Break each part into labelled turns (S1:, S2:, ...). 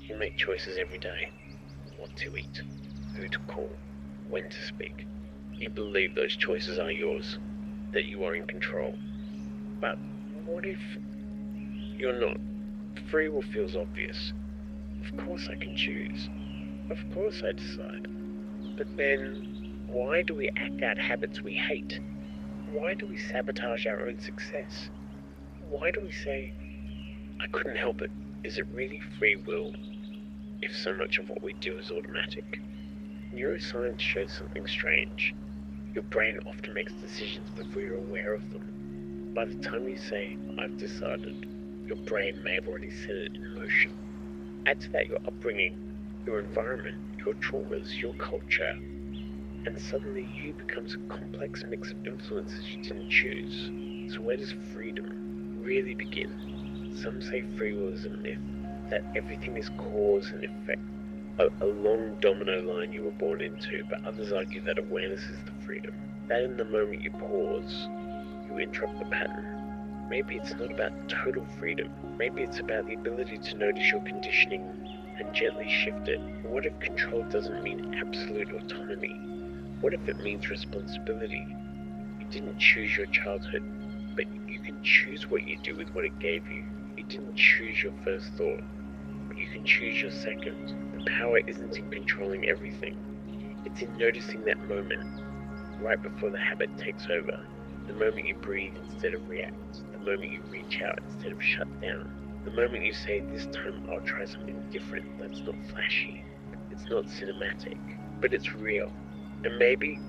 S1: You make choices every day. What to eat, who to call, when to speak. You believe those choices are yours, that you are in control. But what if you're not? Free will feels obvious. Of course I can choose. Of course I decide. But then, why do we act out habits we hate? Why do we sabotage our own success? Why do we say, I couldn't help it? Is it really free will if so much of what we do is automatic? Neuroscience shows something strange. Your brain often makes decisions before you're aware of them. By the time you say, I've decided, your brain may have already set it in motion. Add to that your upbringing, your environment, your traumas, your culture, and suddenly you becomes a complex mix of influences you didn't choose. So where does freedom really begin? Some say free will is a myth, that everything is cause and effect, a long domino line you were born into, but others argue that awareness is the freedom. That in the moment you pause, you interrupt the pattern. Maybe it's not about total freedom. Maybe it's about the ability to notice your conditioning and gently shift it. What if control doesn't mean absolute autonomy? What if it means responsibility? You didn't choose your childhood, but you can choose what you do with what it gave you. You didn't choose your first thought, but you can choose your second. The power isn't in controlling everything. It's in noticing that moment, right before the habit takes over. The moment you breathe instead of react. The moment you reach out instead of shut down. The moment you say, this time I'll try something different. That's not flashy. It's not cinematic, but it's real. And maybe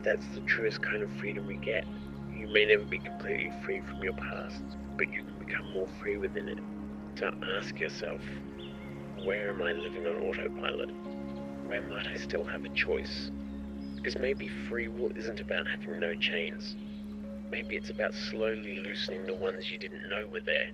S1: that's the truest kind of freedom we get. You may never be completely free from your past, but you can become more free within it. So ask yourself, where am I living on autopilot? Where might I still have a choice? Because maybe free will isn't about having no chains. Maybe it's about slowly loosening the ones you didn't know were there.